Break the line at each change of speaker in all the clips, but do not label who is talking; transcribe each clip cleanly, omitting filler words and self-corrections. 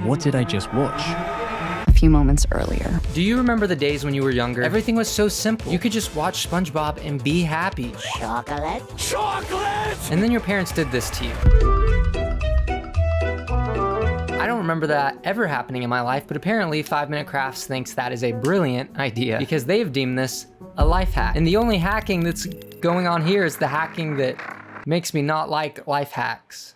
What did I just watch?
A few moments earlier.
Do you remember the days when you were younger? Everything was so simple. You could just watch SpongeBob and be happy.
Chocolate?
Chocolate!
And then your parents did this to you. I don't remember that ever happening in my life, but apparently 5 Minute Crafts thinks that is a brilliant idea because they've deemed this a life hack. And the only hacking that's going on here is the hacking that makes me not like life hacks.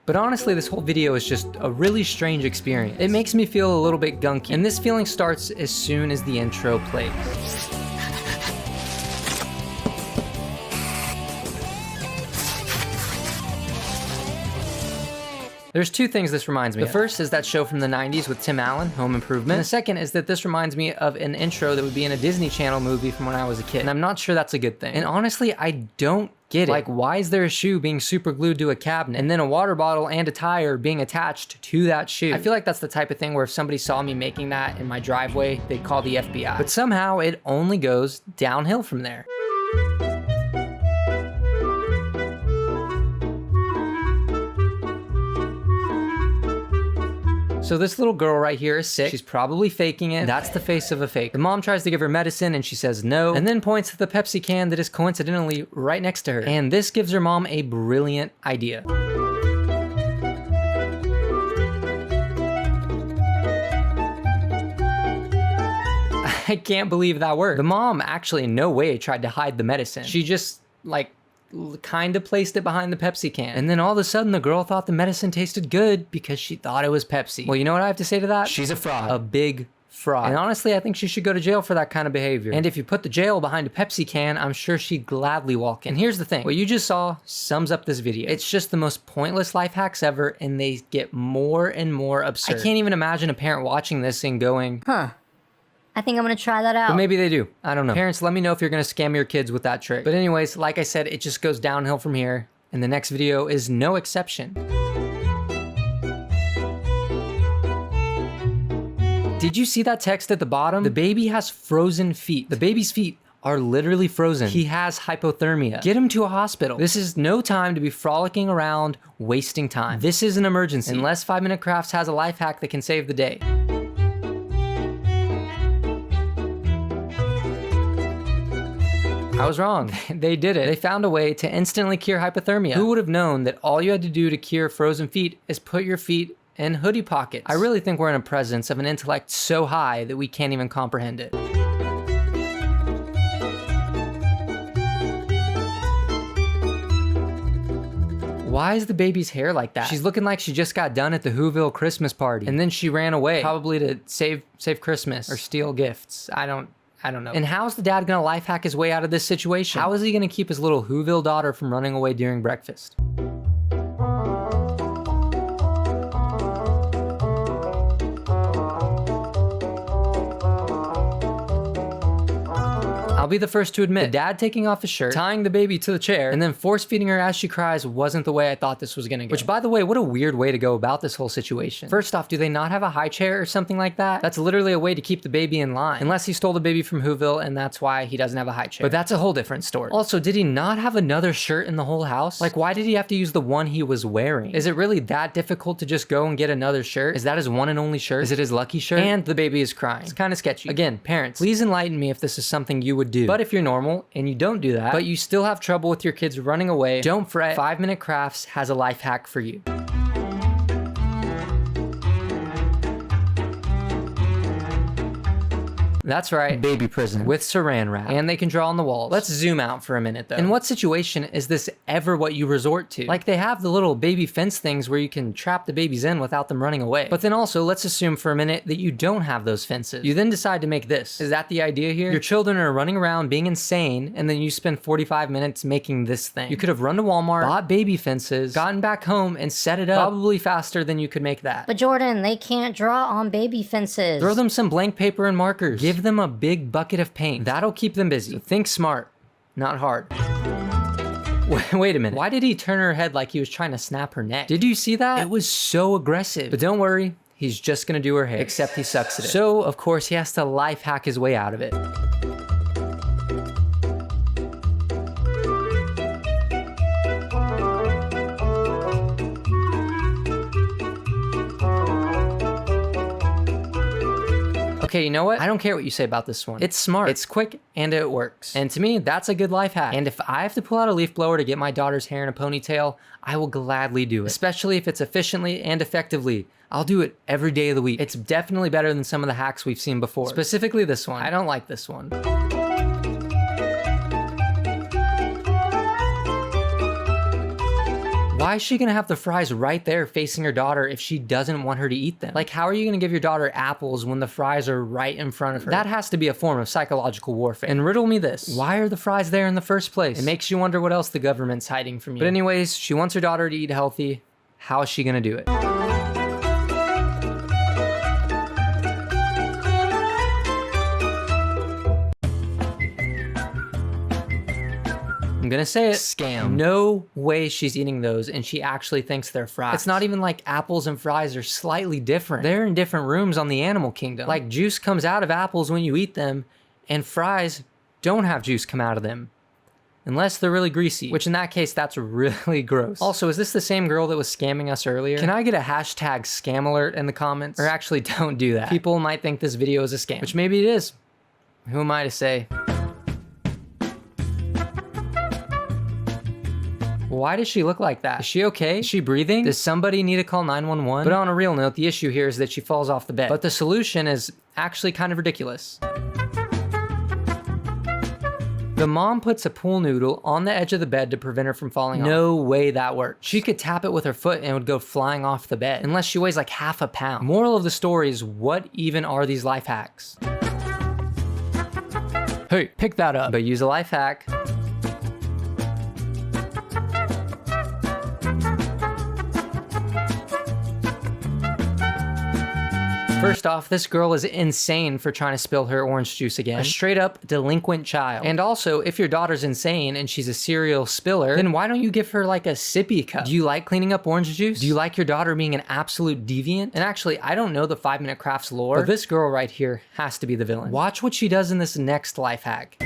But honestly, this whole video is just a really strange experience. It makes me feel a little bit gunky, and this feeling starts as soon as the intro plays. There's two things this reminds me of. The first is that show from the 90s with Tim Allen, Home Improvement. And the second is that this reminds me of an intro that would be in a Disney Channel movie from when I was a kid. And I'm not sure that's a good thing. And honestly, I don't get it. Like, why is there a shoe being super glued to a cabinet and then a water bottle and a tire being attached to that shoe? I feel like that's the type of thing where if somebody saw me making that in my driveway, they'd call the FBI. But somehow it only goes downhill from there. So this little girl right here is sick. She's probably faking it. That's the face of a fake. The mom tries to give her medicine and she says no, and then points to the Pepsi can that is coincidentally right next to her. And this gives her mom a brilliant idea. I can't believe that worked. The mom actually in no way tried to hide the medicine. She just like kind of placed it behind the Pepsi can. And then all of a sudden the girl thought the medicine tasted good because she thought it was Pepsi. Well, you know what I have to say to that?
She's a fraud.
A big fraud. And honestly, I think she should go to jail for that kind of behavior. And if you put the jail behind a Pepsi can, I'm sure she'd gladly walk in. And here's the thing. What you just saw sums up this video. It's just the most pointless life hacks ever, and they get more and more absurd. I can't even imagine a parent watching this and going,
Huh. I think I'm gonna try that out.
but maybe they do. I don't know. Parents, let me know if you're gonna scam your kids with that trick. But anyways, like I said, it just goes downhill from here. And the next video is no exception. Did you see that text at the bottom? The baby has frozen feet. The baby's feet are literally frozen. He has hypothermia. Get him to a hospital. This is no time to be frolicking around, wasting time. This is an emergency. Unless 5 Minute Crafts has a life hack that can save the day. I was wrong. They did it. They found a way to instantly cure hypothermia. Who would have known that all you had to do to cure frozen feet is put your feet in hoodie pockets? I really think we're in a presence of an intellect so high that we can't even comprehend it. Why is the baby's hair like that? She's looking like she just got done at the Whoville Christmas party. And then she ran away, probably to save Christmas or steal gifts. I don't know. And how's the dad gonna life hack his way out of this situation? How is he gonna keep his little Whoville daughter from running away during breakfast? I'll be the first to admit, the dad taking off his shirt, tying the baby to the chair, and then force feeding her as she cries wasn't the way I thought this was gonna go. Which, by the way, what a weird way to go about this whole situation. First off, do they not have a high chair or something like that? That's literally a way to keep the baby in line. Unless he stole the baby from Whoville and that's why he doesn't have a high chair. But that's a whole different story. Also, did he not have another shirt in the whole house? Like, why did he have to use the one he was wearing? Is it really that difficult to just go and get another shirt? Is that his one and only shirt? Is it his lucky shirt? And the baby is crying. It's kind of sketchy. Again, parents, please enlighten me if this is something you would do. But if you're normal and you don't do that, but you still have trouble with your kids running away, don't fret. 5 Minute Crafts has a life hack for you. That's right, baby prison with saran wrap. And they can draw on the walls. Let's zoom out for a minute though. In what situation is this ever what you resort to? Like, they have the little baby fence things where you can trap the babies in without them running away. But then also, let's assume for a minute that you don't have those fences. You then decide to make this. Is that the idea here? Your children are running around being insane, and then you spend 45 minutes making this thing. You could have run to Walmart, bought baby fences, gotten back home, and set it up probably faster than you could make that.
But Jordan, they can't draw on baby fences.
Throw them some blank paper and markers. Give them a big bucket of paint. That'll keep them busy. So think smart, not hard. Wait a minute. Why did he turn her head like he was trying to snap her neck? Did you see that? It was so aggressive. But don't worry, he's just gonna do her hair. Except he sucks at it. So, of course, he has to life hack his way out of it. Okay, you know what? I don't care what you say about this one. It's smart, it's quick, and it works. And to me, that's a good life hack. And if I have to pull out a leaf blower to get my daughter's hair in a ponytail, I will gladly do it. Especially if it's efficiently and effectively. I'll do it every day of the week. It's definitely better than some of the hacks we've seen before. Specifically this one. I don't like this one. Why is she gonna have the fries right there facing her daughter if she doesn't want her to eat them? Like, how are you gonna give your daughter apples when the fries are right in front of her? That has to be a form of psychological warfare. And riddle me this, why are the fries there in the first place? It makes you wonder what else the government's hiding from you. But anyways, she wants her daughter to eat healthy. How is she gonna do it? I'm gonna say it. Scam. No way she's eating those and she actually thinks they're fries. It's not even like apples and fries are slightly different. They're in different rooms on the animal kingdom. Like, juice comes out of apples when you eat them, and fries don't have juice come out of them. Unless they're really greasy, which in that case, that's really gross. Also, is this the same girl that was scamming us earlier? Can I get a hashtag scam alert in the comments? Or actually, don't do that. People might think this video is a scam, which maybe it is. Who am I to say? Why does she look like that? Is she okay? Is she breathing? Does somebody need to call 911? But on a real note, the issue here is that she falls off the bed. But the solution is actually kind of ridiculous. The mom puts a pool noodle on the edge of the bed to prevent her from falling off. No way that works. She could tap it with her foot and it would go flying off the bed, unless she weighs like half a pound. Moral of the story is, what even are these life hacks? Hey, pick that up. But use a life hack. First off, this girl is insane for trying to spill her orange juice again. A straight up delinquent child. And also, if your daughter's insane and she's a serial spiller, then why don't you give her like a sippy cup? Do you like cleaning up orange juice? Do you like your daughter being an absolute deviant? And actually, I don't know the 5 Minute Crafts lore, but this girl right here has to be the villain. Watch what she does in this next life hack.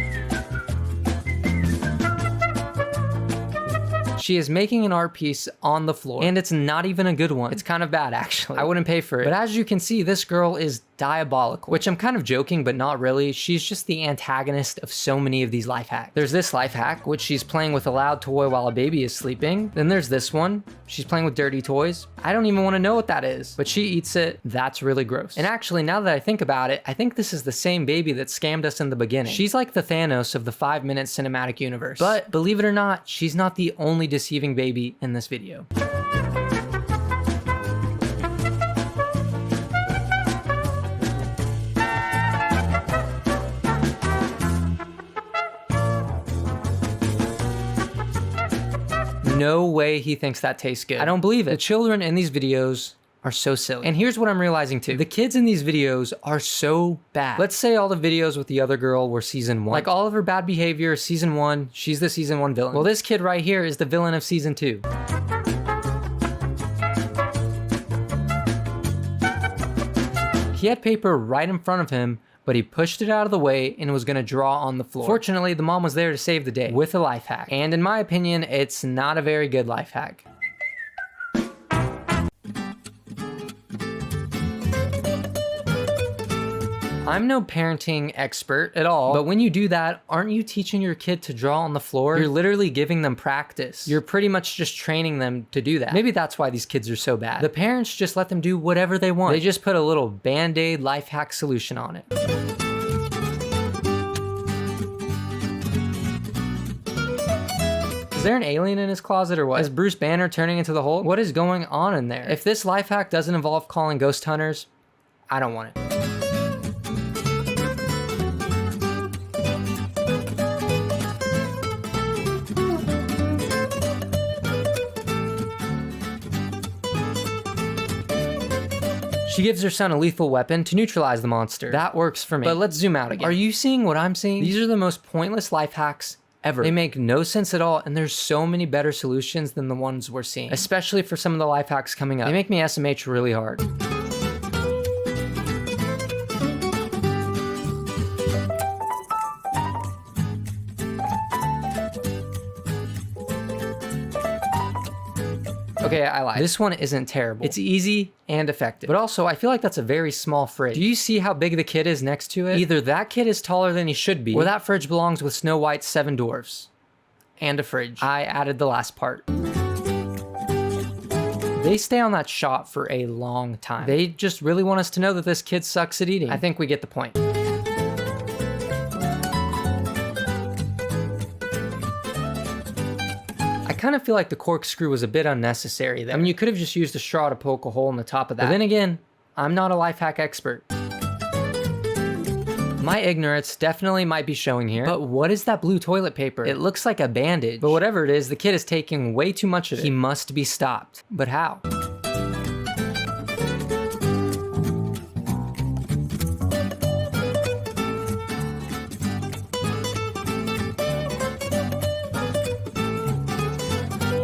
She is making an art piece on the floor, and it's not even a good one. It's kind of bad, actually. I wouldn't pay for it. But as you can see, this girl is diabolical, which I'm kind of joking, but not really. She's just the antagonist of so many of these life hacks. There's this life hack, which she's playing with a loud toy while a baby is sleeping. Then there's this one. She's playing with dirty toys. I don't even want to know what that is, but she eats it. That's really gross. And actually, now that I think about it, I think this is the same baby that scammed us in the beginning. She's like the Thanos of the 5 Minute cinematic universe. But believe it or not, she's not the only deceiving baby in this video. No way he thinks that tastes good. I don't believe it. The children in these videos are so silly. And here's what I'm realizing too. The kids in these videos are so bad. Let's say all the videos with the other girl were season 1. Like, all of her bad behavior is season 1. She's the season 1 villain. Well, this kid right here is the villain of season 2. He had paper right in front of him, but he pushed it out of the way and was gonna draw on the floor. Fortunately, the mom was there to save the day with a life hack. And in my opinion, it's not a very good life hack. I'm no parenting expert at all, but when you do that, aren't you teaching your kid to draw on the floor? You're literally giving them practice. You're pretty much just training them to do that. Maybe that's why these kids are so bad. The parents just let them do whatever they want. They just put a little band-aid life hack solution on it. Is there an alien in his closet or what? Is Bruce Banner turning into the Hulk? What is going on in there? If this life hack doesn't involve calling ghost hunters, I don't want it. She gives her son a lethal weapon to neutralize the monster. That works for me. But let's zoom out again. Are you seeing what I'm seeing? These are the most pointless life hacks ever. They make no sense at all, and there's so many better solutions than the ones we're seeing, especially for some of the life hacks coming up. They make me SMH really hard. Okay, I lied. This one isn't terrible. It's easy and effective. But also, I feel like that's a very small fridge. Do you see how big the kid is next to it? Either that kid is taller than he should be, or that fridge belongs with Snow White's 7 dwarfs. And a fridge. I added the last part. They stay on that shot for a long time. They just really want us to know that this kid sucks at eating. I think we get the point. I kind of feel like the corkscrew was a bit unnecessary there. I mean, you could have just used a straw to poke a hole in the top of that. But then again, I'm not a life hack expert. My ignorance definitely might be showing here, but what is that blue toilet paper? It looks like a bandage, but whatever it is, the kid is taking way too much of it. He must be stopped. But how?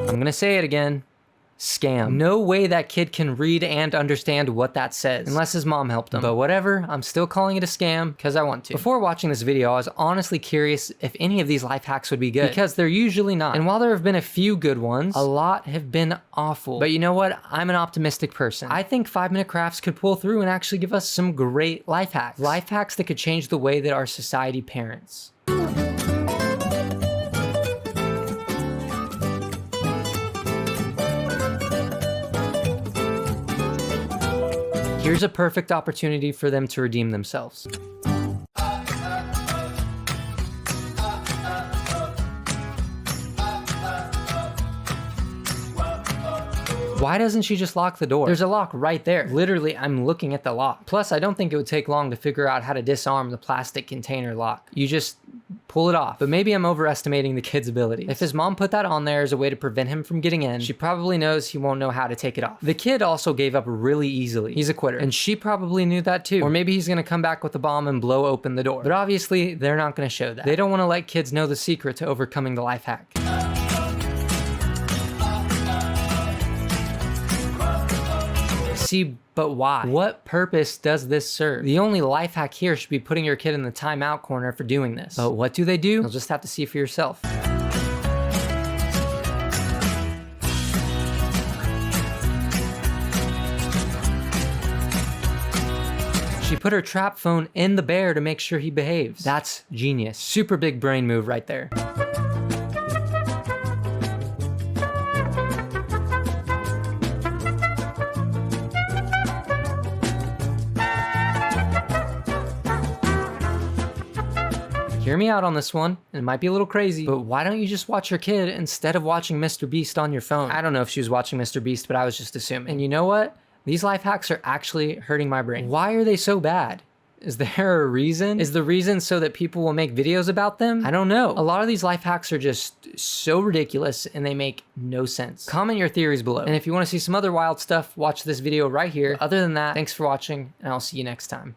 I'm gonna say it again. Scam. No way that kid can read and understand what that says, unless his mom helped him. But whatever, I'm still calling it a scam because I want to. Before watching this video, I was honestly curious if any of these life hacks would be good, because they're usually not. And while there have been a few good ones, a lot have been awful. But you know what? I'm an optimistic person. I think 5-Minute Crafts could pull through and actually give us some great life hacks. Life hacks that could change the way that our society parents. Here's a perfect opportunity for them to redeem themselves. Why doesn't she just lock the door? There's a lock right there. Literally, I'm looking at the lock. Plus, I don't think it would take long to figure out how to disarm the plastic container lock. You just pull it off. But maybe I'm overestimating the kid's ability. If his mom put that on there as a way to prevent him from getting in, she probably knows he won't know how to take it off. The kid also gave up really easily. He's a quitter. And she probably knew that too. Or maybe he's gonna come back with a bomb and blow open the door. But obviously, they're not gonna show that. They don't wanna let kids know the secret to overcoming the life hack. See, but why? What purpose does this serve? The only life hack here should be putting your kid in the timeout corner for doing this. But what do? You'll just have to see for yourself. She put her trap phone in the bear to make sure he behaves. That's genius. Super big brain move right there. Hear me out on this one. It might be a little crazy, but why don't you just watch your kid instead of watching Mr. Beast on your phone? I don't know if she was watching Mr. Beast, but I was just assuming. And you know what? These life hacks are actually hurting my brain. Why are they so bad? Is there a reason? Is the reason so that people will make videos about them? I don't know. A lot of these life hacks are just so ridiculous and they make no sense. Comment your theories below. And if you want to see some other wild stuff, watch this video right here. Other than that, thanks for watching and I'll see you next time.